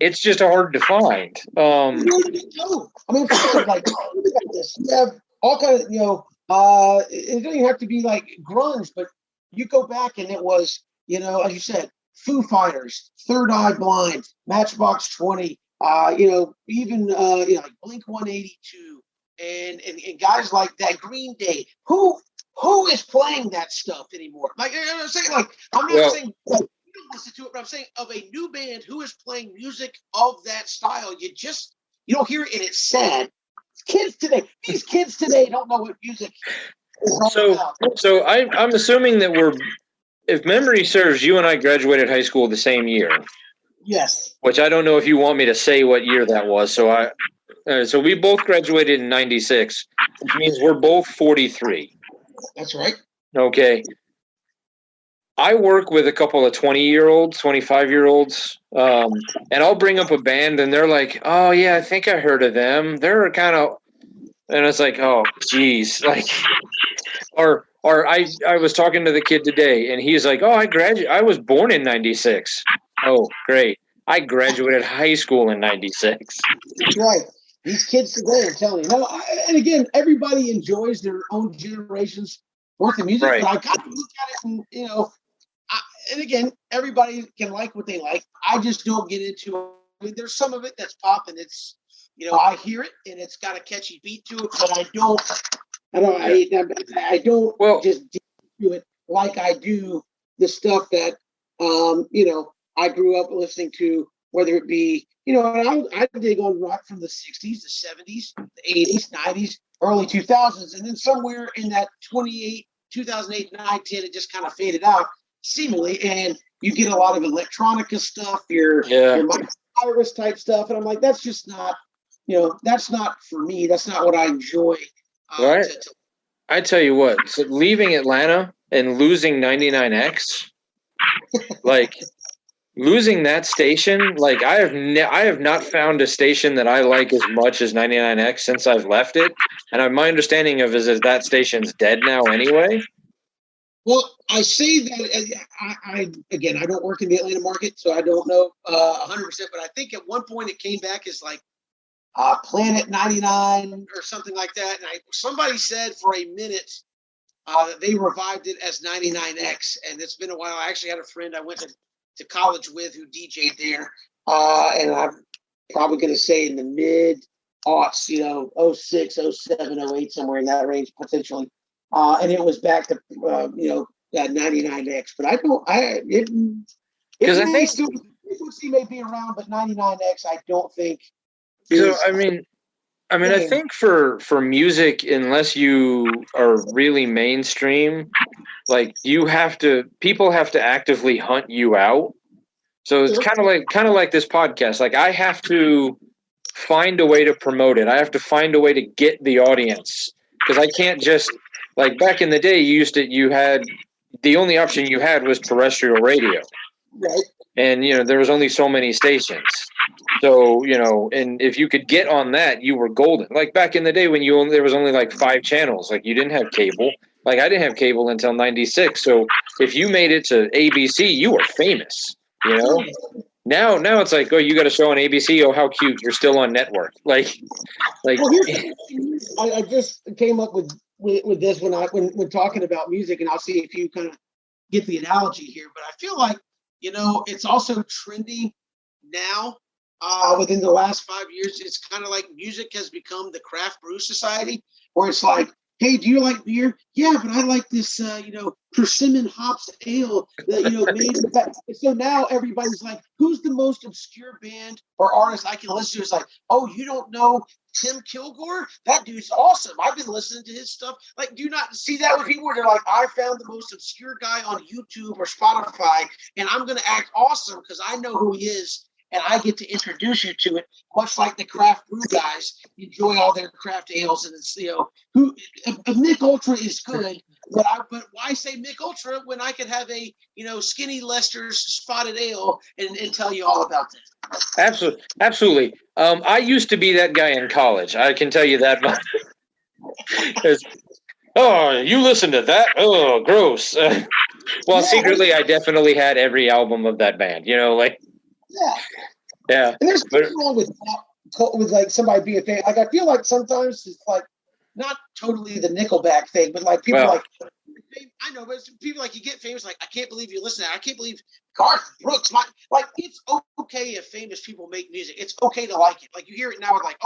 [SPEAKER 1] It's just hard to find.
[SPEAKER 2] Where did it go? I mean, like, think about this. You have all kinds of, it doesn't even have to be like grunge, but you go back and it was, as you said, Foo Fighters, Third Eye Blind, Matchbox 20, even like Blink 182, and guys like that, Green Day. Who is playing that stuff anymore? Like, I'm saying, like, I'm not saying like, you don't listen to it, but I'm saying of a new band who is playing music of that style, you don't hear it, and it's sad. These kids today don't know what music is all about.
[SPEAKER 1] So I'm assuming that if memory serves, you and I graduated high school the same year.
[SPEAKER 2] Yes.
[SPEAKER 1] Which I don't know if you want me to say what year that was. So we both graduated in 96, which means we're both 43.
[SPEAKER 2] That's right.
[SPEAKER 1] Okay. I work with a couple of 20-year-olds, 25-year-olds, and I'll bring up a band, and they're like, "Oh yeah, I think I heard of them. They're kind of," and it's like, "Oh, geez," like, or I was talking to the kid today, and he's like, "Oh, I was born in 96. Oh, great. I graduated high school in 96.
[SPEAKER 2] That's right. These kids today, I'm telling you. No, and again, everybody enjoys their own generation's worth of music,
[SPEAKER 1] right.
[SPEAKER 2] But I got to look at it and, and again, everybody can like what they like. I just don't get into it. I mean, there's some of it that's pop, and it's, I hear it, and it's got a catchy beat to it, but I don't just do it like I do the stuff that, I grew up listening to, whether it be, I dig on rock from the 60s, the 70s, the 80s, 90s, early 2000s. And then somewhere in that 2008, 9, 10, it just kind of faded out, seemingly. And you get a lot of electronica stuff, your Iris type stuff. And I'm like, that's just not, that's not for me. That's not what I enjoy.
[SPEAKER 1] Right. I tell you what, so leaving Atlanta and losing 99X, like, losing that station, like, I have not found a station that I like as much as 99X since I've left it. And my understanding of is that station's dead now anyway.
[SPEAKER 2] Well, I say that I don't work in the Atlanta market, so I don't know 100%. But I think at one point it came back as like Planet 99 or something like that. And somebody said for a minute they revived it as 99X, and it's been a while. I actually had a friend I went to college with who DJ'd there, and I'm probably going to say in the mid-aughts, 06, 07, 08, somewhere in that range potentially. And it was back to, that 99X. But frequency may be around, but 99X, I don't think.
[SPEAKER 1] So, I mean, I think for music, unless you are really mainstream, like, people have to actively hunt you out. So it's kind of like this podcast. Like, I have to find a way to promote it. I have to find a way to get the audience, because I can't just, like, back in the day, you had the only option you had was terrestrial radio.
[SPEAKER 2] Right.
[SPEAKER 1] And, there was only so many stations. So, and if you could get on that, you were golden. Like back in the day when there was only like 5 channels, like, you didn't have cable. Like, I didn't have cable until 96. So if you made it to ABC, you were famous, Now it's like, oh, you got a show on ABC. Oh, how cute. You're still on network. Well,
[SPEAKER 2] I just came up with this when talking about music, and I'll see if you kind of get the analogy here, but I feel like, it's also trendy now. Within the last 5 years, it's kind of like music has become the craft brew society, where it's like, hey, do you like beer? Yeah, but I like this, persimmon hops ale that, made in fact. So now everybody's like, who's the most obscure band or artist I can listen to? It's like, oh, you don't know Tim Kilgore? That dude's awesome. I've been listening to his stuff. Like, do you not see that with people where they're like, I found the most obscure guy on YouTube or Spotify, and I'm going to act awesome because I know who he is, and I get to introduce you to it, much like the craft brew guys enjoy all their craft ales. And it's, Mick Ultra is good, but why say Mick Ultra when I could have a, Skinny Lester's Spotted Ale and tell you all about that?
[SPEAKER 1] Absolutely. I used to be that guy in college. I can tell you that much. oh, you listen to that? Oh, gross. Well, secretly, I definitely had every album of that band. Like yeah.
[SPEAKER 2] And there's
[SPEAKER 1] But
[SPEAKER 2] nothing wrong with like somebody being a fan. Like I feel like sometimes it's like not totally the Nickelback thing, but like people like I know, but people like you get famous. Like I can't believe you listen to that. I can't believe Garth Brooks. Like it's okay if famous people make music. It's okay to like it. Like you hear it now, like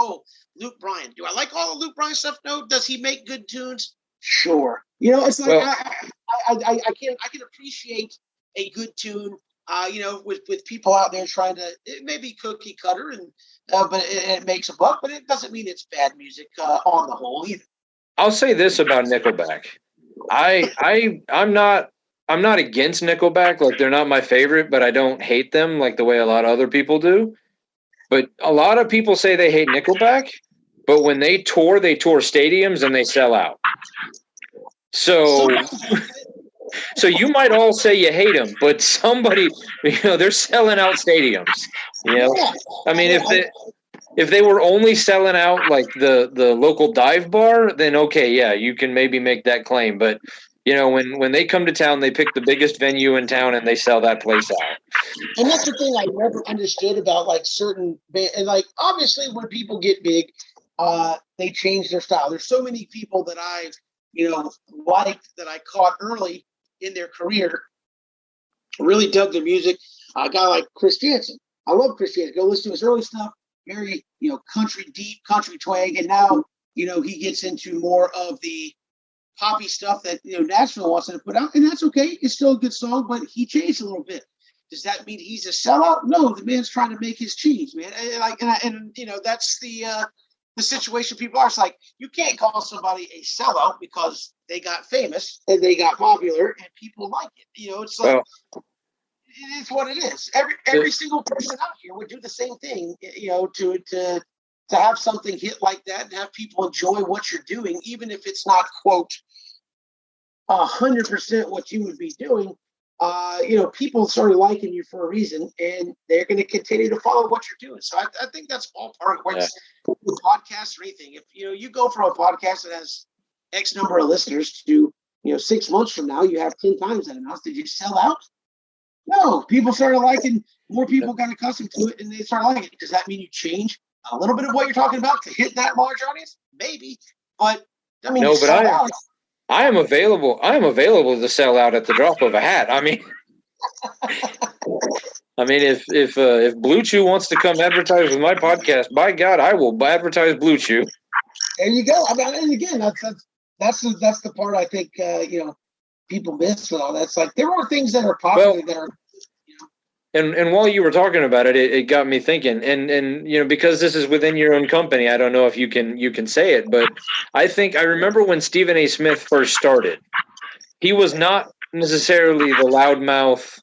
[SPEAKER 2] Luke Bryan. Do I like all the Luke Bryan stuff? No. Does he make good tunes? Sure. It's like I can appreciate a good tune. With people out there trying to, it may be cookie cutter and but it makes a buck, but it doesn't mean it's bad music on the whole either.
[SPEAKER 1] I'll say this about Nickelback. I'm not against Nickelback. Like they're not my favorite, but I don't hate them like the way a lot of other people do. But a lot of people say they hate Nickelback, but when they tour stadiums and they sell out. So you might all say you hate them, but somebody, they're selling out stadiums. I mean, if they were only selling out like the local dive bar, then okay, yeah, you can maybe make that claim. But when they come to town, they pick the biggest venue in town and they sell that place out.
[SPEAKER 2] And that's the thing I never understood about like certain and like obviously when people get big, they change their style. There's so many people that I liked that I caught early in their career, really dug their music. A guy like Chris Janson. I love Chris Janson. Go listen to his early stuff. Very, country, deep country twang. And now, he gets into more of the poppy stuff that, Nashville wants to put out. And that's okay. It's still a good song, but he changed a little bit. Does that mean he's a sellout? No, the man's trying to make his cheese, man. And that's the situation people are. It's like, you can't call somebody a sellout because they got famous and they got popular and people like it. It's like, it is what it is. Every single person out here would do the same thing, to have something hit like that and have people enjoy what you're doing, even if it's not quote 100% what you would be doing. People started liking you for a reason, and they're going to continue to follow what you're doing. So I think that's all part of what's with podcasts or anything. If you go from a podcast that has X number of listeners to 6 months from now, you have 10 times that amount. Did you sell out? No, people started liking. More people got accustomed to it, and they started liking it. Does that mean you change a little bit of what you're talking about to hit that large audience? Maybe, but I mean,
[SPEAKER 1] no. But I am available. I am available to sell out at the drop of a hat. I mean, if Blue Chew wants to come advertise with my podcast, by God, I will advertise Blue Chew.
[SPEAKER 2] There you go. I mean, and again, that's the part I think people miss with all that. It's like there are things that are popular that are.
[SPEAKER 1] And while you were talking about it, it got me thinking. And because this is within your own company, I don't know if you can say it, but I remember when Stephen A. Smith first started, he was not necessarily the loudmouth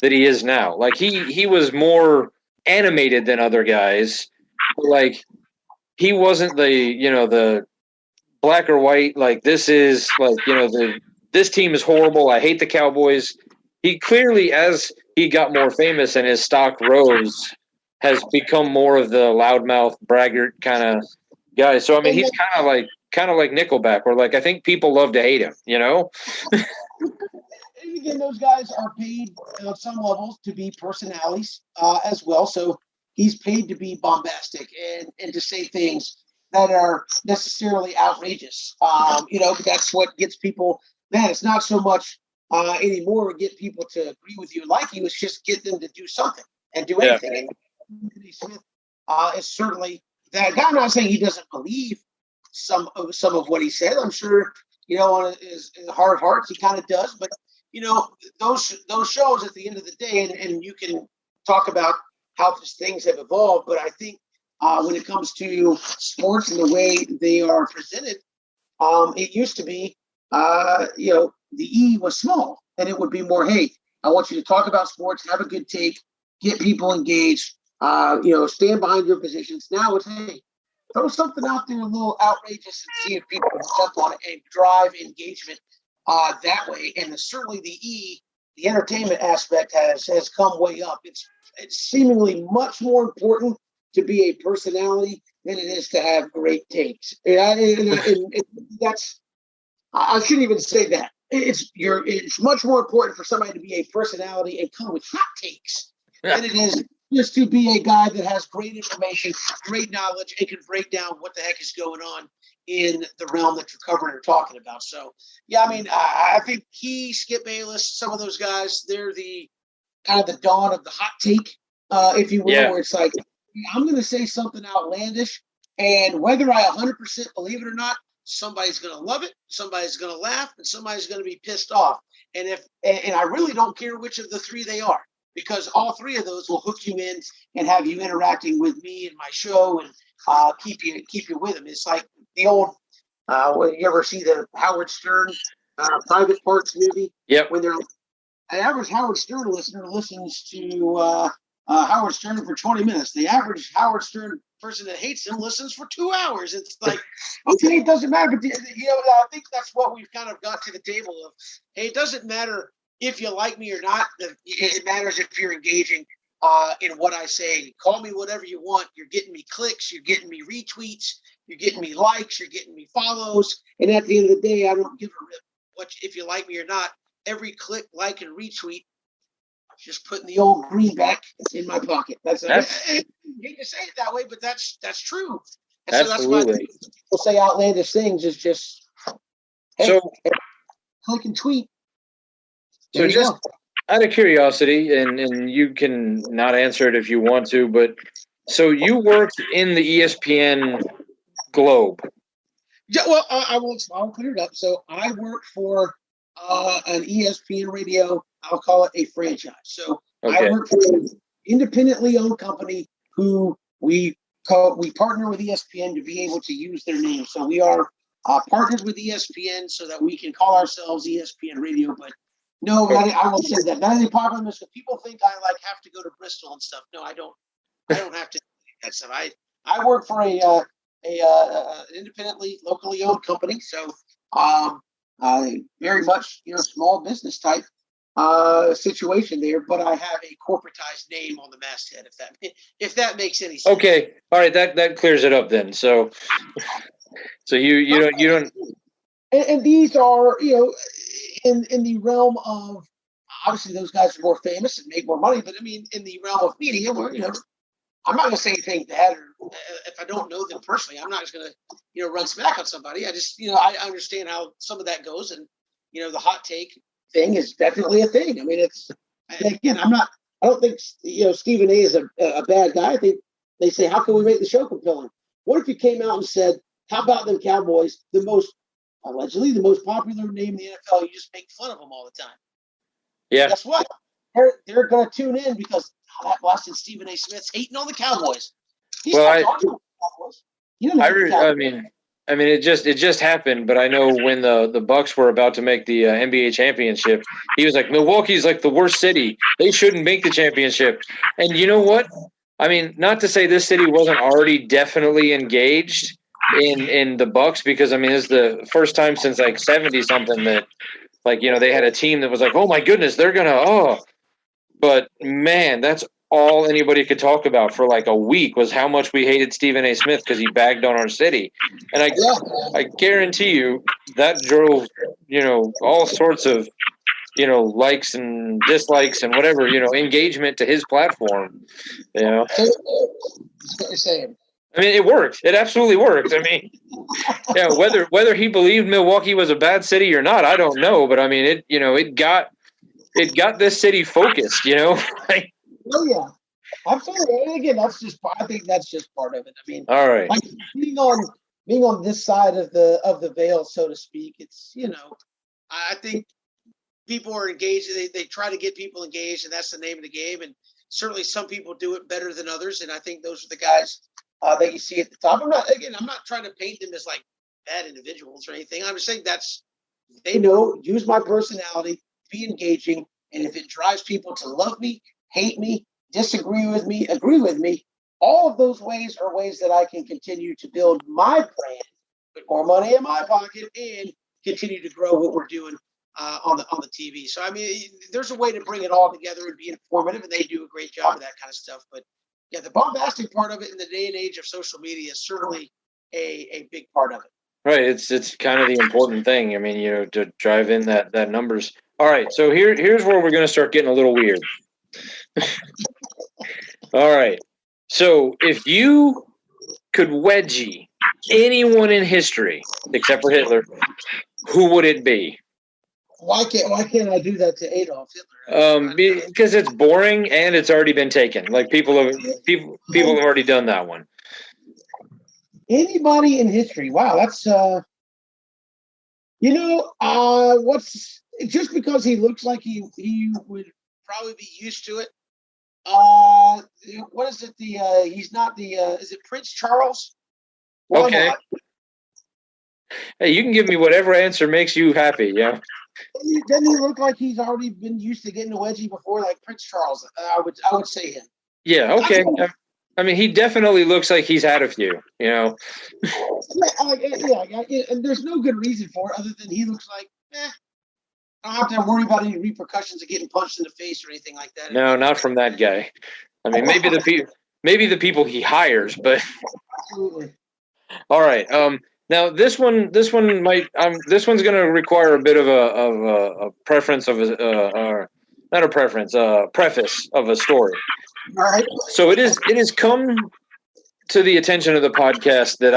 [SPEAKER 1] that he is now. Like he was more animated than other guys. Like he wasn't the black or white. Like this is like this team is horrible. I hate the Cowboys. He clearly, as he got more famous and his stock rose, has become more of the loudmouth braggart kind of guy. So I mean, he's kind of like Nickelback, where like I think people love to hate him.
[SPEAKER 2] And again, those guys are paid at some levels to be personalities as well. So he's paid to be bombastic and to say things that are necessarily outrageous. That's what gets people. Man, it's not so much anymore to get people to agree with you and like you. It's just get them to do something and do anything. And Anthony Smith is certainly that guy. I'm not saying he doesn't believe some of what he said. I'm sure on his heart of hearts he kind of does. But those shows at the end of the day, and you can talk about how things have evolved. But I think when it comes to sports and the way they are presented, it used to be the E was small, and it would be more, hey, I want you to talk about sports, have a good take, get people engaged, stand behind your positions. Now it's, hey, throw something out there a little outrageous and see if people will jump on it and drive engagement that way. And certainly the E, the entertainment aspect has come way up. It's seemingly much more important to be a personality than it is to have great takes. And that's I shouldn't even say that. It's much more important for somebody to be a personality and come with hot takes than it is just to be a guy that has great information, great knowledge, and can break down what the heck is going on in the realm that you're covering or talking about. So, yeah, I mean, I think Skip Bayless, some of those guys, they're the kind of the dawn of the hot take, if you will, where it's like, I'm going to say something outlandish, and whether I 100% believe it or not, somebody's going to love it, somebody's going to laugh, and somebody's going to be pissed off. And I really don't care which of the three they are, because all three of those will hook you in and have you interacting with me and my show and keep you with them. It's like the old, you ever see the Howard Stern Private Parts movie?
[SPEAKER 1] Yep.
[SPEAKER 2] When they're an average Howard Stern listener listens to Howard Stern for 20 minutes. The average Howard Stern person that hates him listens for 2 hours. It's like, okay, it doesn't matter. But, I think that's what we've kind of got to the table of, hey, it doesn't matter if you like me or not. It matters if you're engaging in what I say. Call me whatever you want. You're getting me clicks. You're getting me retweets. You're getting me likes. You're getting me follows. And at the end of the day, I don't give a rip if you like me or not. Every click, like, and retweet, just putting the old greenback in my pocket. I hate to say it that way, but that's true. And
[SPEAKER 1] absolutely.
[SPEAKER 2] So that's why people say outlandish things is just click and tweet.
[SPEAKER 1] So just out of curiosity, and you can not answer it if you want to, but so you worked in the ESPN globe.
[SPEAKER 2] Yeah, well, I'll clear it up. So I work for an ESPN radio. I'll call it a franchise. So I work for an independently owned company who we partner with ESPN to be able to use their name. So we are partnered with ESPN so that we can call ourselves ESPN Radio. But no, I won't say that. Not any problem is because people think I have to go to Bristol and stuff. No, I don't. I don't have to do that stuff. I work for a independently, locally owned company. So very much small business type situation there, but I have a corporatized name on the masthead. If that makes any sense.
[SPEAKER 1] Okay, all right, that clears it up then. So you don't.
[SPEAKER 2] And these are in the realm of, obviously those guys are more famous and make more money, but I mean in the realm of media, where I'm not going to say anything bad, or if I don't know them personally, I'm not just going to run smack on somebody. I just I understand how some of that goes, and the hot take thing is definitely a thing. I mean, I don't think Stephen A is a bad guy. I think they say, how can we make the show compelling? What if you came out and said, how about them Cowboys, allegedly the most popular name in the NFL, you just make fun of them all the time?
[SPEAKER 1] Yeah.
[SPEAKER 2] Guess what? They're going to tune in because that Boston Stephen A. Smith's hating on the Cowboys. He's not talking about the Cowboys.
[SPEAKER 1] I mean, it just happened, but I know when the Bucks were about to make the NBA championship, he was like, Milwaukee's like the worst city. They shouldn't make the championship. And you know what? I mean, not to say this city wasn't already definitely engaged in the Bucks, because I mean, it's the first time since like 70 something that they had a team that was like, oh my goodness, they're gonna but man, that's all anybody could talk about for like a week was how much we hated Stephen A. Smith because he bagged on our city. And I guarantee you that drove, all sorts of, likes and dislikes and whatever, engagement to his platform.
[SPEAKER 2] That's what you're saying.
[SPEAKER 1] I mean, it worked. It absolutely worked. I mean, yeah, whether he believed Milwaukee was a bad city or not, I don't know. But I mean, it got this city focused,
[SPEAKER 2] Oh yeah, absolutely. And again, I think that's just part of it. I mean,
[SPEAKER 1] all right,
[SPEAKER 2] like being on this side of the veil, so to speak, it's I think people are engaged. They try to get people engaged, and that's the name of the game. And certainly, some people do it better than others. And I think those are the guys that you see at the top. I'm not trying to paint them as like bad individuals or anything. I'm just saying they use my personality, be engaging, and if it drives people to love me, hate me, disagree with me, agree with me, all of those ways are ways that I can continue to build my brand, put more money in my pocket, and continue to grow what we're doing on the TV. So I mean, there's a way to bring it all together and be informative, and they do a great job of that kind of stuff. But yeah, the bombastic part of it in the day and age of social media is certainly a big part of it.
[SPEAKER 1] Right. It's kind of the important thing. I mean, to drive in that numbers. All right. So here's where we're going to start getting a little weird. All right. So if you could wedgie anyone in history except for Hitler, who would it be?
[SPEAKER 2] Why can't I do that to Adolf Hitler?
[SPEAKER 1] Because it's boring and it's already been taken. Like people have already done that one.
[SPEAKER 2] Anybody in history? Wow, that's what's just because he looks like he would probably be used to it. What is it? He's not the. Is it Prince Charles? Why
[SPEAKER 1] okay.
[SPEAKER 2] not?
[SPEAKER 1] Hey, you can give me whatever answer makes you happy. Yeah.
[SPEAKER 2] Doesn't he look like he's already been used to getting a wedgie before, like Prince Charles? I would say him.
[SPEAKER 1] Yeah. Okay. I mean, he definitely looks like he's had a few.
[SPEAKER 2] Yeah, and there's no good reason for it other than he looks like. I don't have to worry about any repercussions of getting punched in the face or anything like that.
[SPEAKER 1] No, not from that guy. I mean, maybe the people he hires, but
[SPEAKER 2] absolutely.
[SPEAKER 1] All right. Now this one's going to require a bit of a preference of not a preference, preface of a story.
[SPEAKER 2] All right.
[SPEAKER 1] So it has come to the attention of the podcast that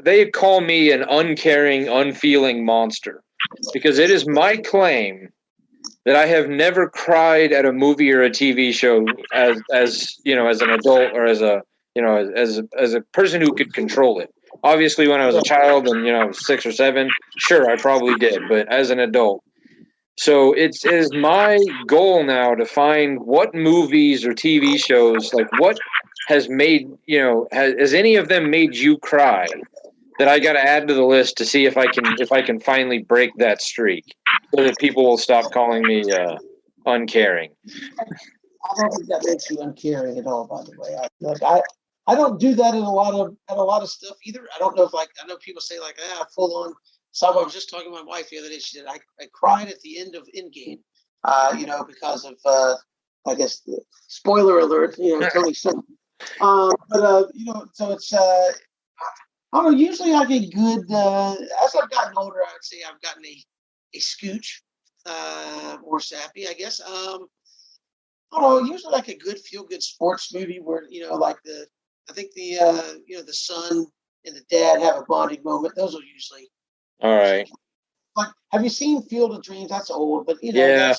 [SPEAKER 1] they call me an uncaring, unfeeling monster because it is my claim that I have never cried at a movie or a TV show as an adult or as a person who could control it. Obviously, when I was a child and 6 or 7, sure, I probably did, but as an adult. So it is my goal now to find what movies or TV shows, like what has made, has any of them made you cry that I got to add to the list to see if I can finally break that streak so that people will stop calling me uncaring.
[SPEAKER 2] I don't think that makes you uncaring at all, by the way. I don't do that in a lot of stuff either. I don't know if I know people say like full on. So I was just talking to my wife the other day. She said I cried at the end of Endgame, because of I guess the spoiler alert, Tony Stark. So it's I don't know. Usually I get good as I've gotten older. I'd say I've gotten a scooch more sappy, I guess. I don't know. Usually like a good feel good sports movie where I think the son and the dad have a bonding moment. Those are usually.
[SPEAKER 1] All right.
[SPEAKER 2] Like, have you seen Field of Dreams? That's old, but
[SPEAKER 1] yeah.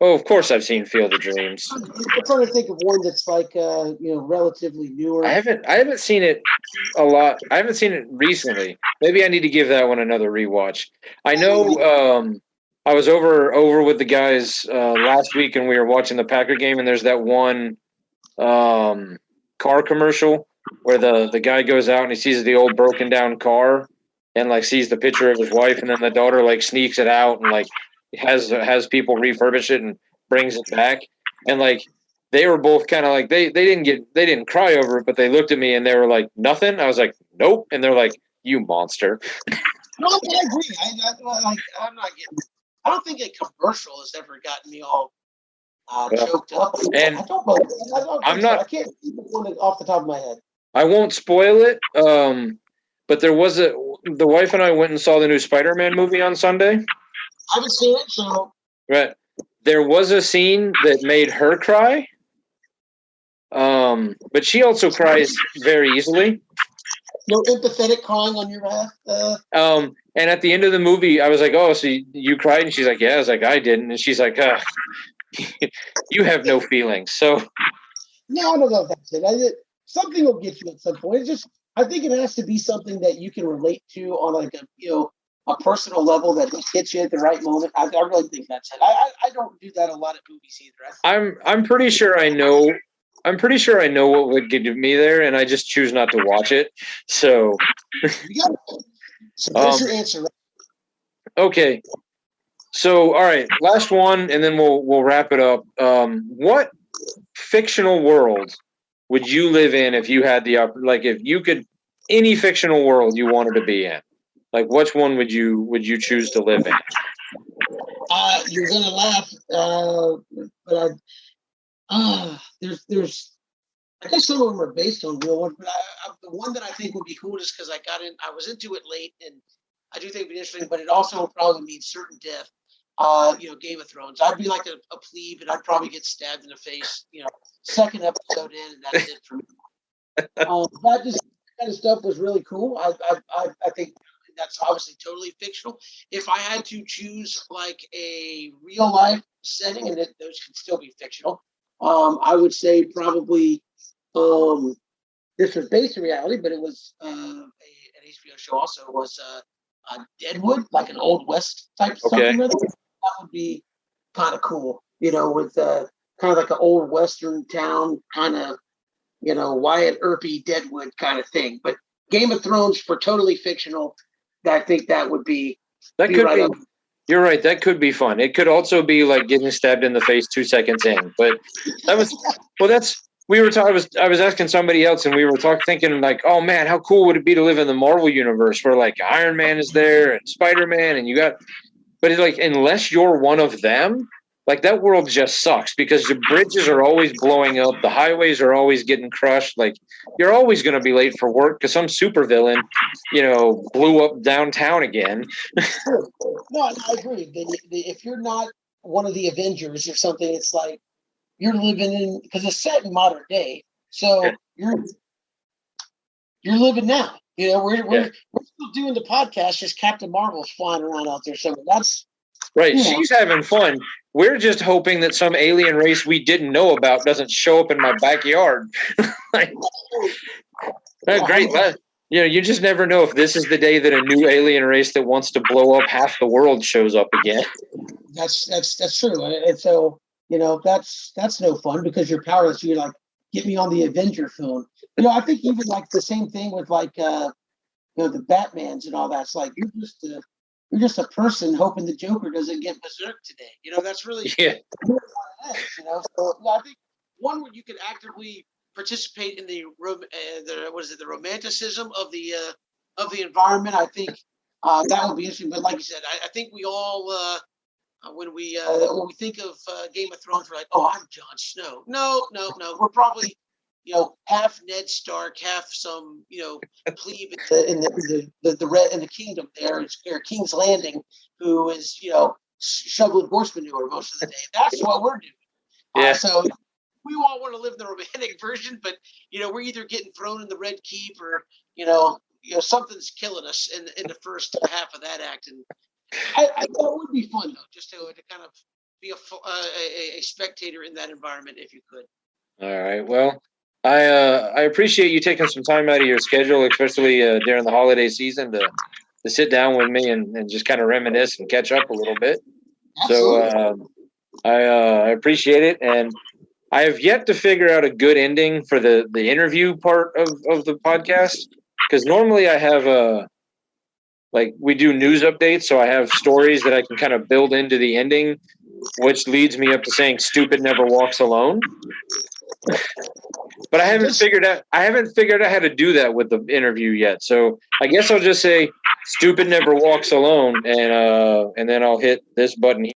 [SPEAKER 1] Oh, of course I've seen Field of Dreams.
[SPEAKER 2] I'm trying to think of one that's like relatively newer.
[SPEAKER 1] I haven't seen it a lot. I haven't seen it recently. Maybe I need to give that one another rewatch. I know I was over with the guys last week and we were watching the Packer game and there's that one car commercial where the guy goes out and he sees the old broken down car and like sees the picture of his wife and then the daughter like sneaks it out and like has people refurbish it and brings it back and like they were both kind of like they didn't cry over it but they looked at me and they were like nothing. I was like nope and they're like you monster.
[SPEAKER 2] No, I agree. I'm not getting. I don't think a commercial has ever gotten me all choked up.
[SPEAKER 1] And
[SPEAKER 2] I can't think of one off the top of my head.
[SPEAKER 1] I won't spoil it. But there was the wife and I went and saw the new Spider-Man movie on Sunday.
[SPEAKER 2] I haven't seen it, so.
[SPEAKER 1] Right. There was a scene that made her cry. But she also cries very easily.
[SPEAKER 2] No empathetic crying on your behalf?
[SPEAKER 1] And at the end of the movie, I was like, oh, so you cried? And she's like, yeah. I was like, I didn't. And she's like, you have no feelings. So.
[SPEAKER 2] No, I don't know if that's it. Something will get you at some point. I think it has to be something that you can relate to on like a personal level that hits you at the right moment. I really think that's it. I don't do that a lot of movies either.
[SPEAKER 1] I'm pretty sure I know. I'm pretty sure I know what would get me there, and I just choose not to watch it. So.
[SPEAKER 2] So there's your answer.
[SPEAKER 1] Okay. So all right, last one, and then we'll wrap it up. What fictional world would you live in if you had if you could any fictional world you wanted to be in? Like which one would you choose to live in?
[SPEAKER 2] You're gonna laugh, but there's I guess some of them are based on real ones, but the one that I think would be cool just because I was into it late, and I do think it'd be interesting, but it also will probably mean certain death. Game of Thrones. I'd be like a plebe, and I'd probably get stabbed in the face. Second episode in, and that's it for me. That kind of stuff was really cool. I think that's obviously totally fictional. If I had to choose like a real life setting, and those can still be fictional, I would say probably this was based in reality, but it was an HBO show also was Deadwood, like an Old West type something. Really. That would be kind of cool, with kind of like an old Western town, kind of, Wyatt Earpy, Deadwood kind of thing. But Game of Thrones for totally fictional, I think that would be.
[SPEAKER 1] You're right. That could be fun. It could also be like getting stabbed in the face 2 seconds in. But I was asking somebody else, and we were thinking like, oh man, how cool would it be to live in the Marvel universe where like Iron Man is there and Spider-Man, and but it's like, unless you're one of them, like that world just sucks because the bridges are always blowing up, the highways are always getting crushed. Like you're always going to be late for work because some supervillain, blew up downtown again.
[SPEAKER 2] No, I agree. If you're not one of the Avengers or something, it's like you're living in, because it's set in modern day, so you're living now. We're still doing the podcast, just Captain Marvel's flying around out there somewhere. That's
[SPEAKER 1] right. She's having fun. We're just hoping that some alien race we didn't know about doesn't show up in my backyard. Great. You just never know if this is the day that a new alien race that wants to blow up half the world shows up again.
[SPEAKER 2] That's true. And so, that's no fun because you're powerless. You're like, get me on the Avenger phone. I think even like the same thing with like, the Batmans and all that. It's like, you're just a person hoping the Joker doesn't get berserk today. That's really So I think one where you could actively participate in the romanticism of the environment. I think that would be interesting. But like you said, I think we all when we think of Game of Thrones, we're like, oh, I'm Jon Snow. No, we're probably half Ned Stark, half some plebe in the kingdom there, or King's Landing, who is shoveling horse manure most of the day. That's what we're doing.
[SPEAKER 1] Yeah.
[SPEAKER 2] So we all want to live the romantic version, but we're either getting thrown in the Red Keep or something's killing us in the first half of that act. And I thought it would be fun though, just to kind of be a spectator in that environment if you could.
[SPEAKER 1] All right. Well, I appreciate you taking some time out of your schedule, especially during the holiday season, to sit down with me and just kind of reminisce and catch up a little bit.
[SPEAKER 2] Absolutely.
[SPEAKER 1] So I appreciate it, and I have yet to figure out a good ending for the interview part of the podcast, because normally I have we do news updates, so I have stories that I can kind of build into the ending, which leads me up to saying "Stupid never walks alone." But I haven't figured out how to do that with the interview yet. So I guess I'll just say "Stupid never walks alone," and then I'll hit this button here.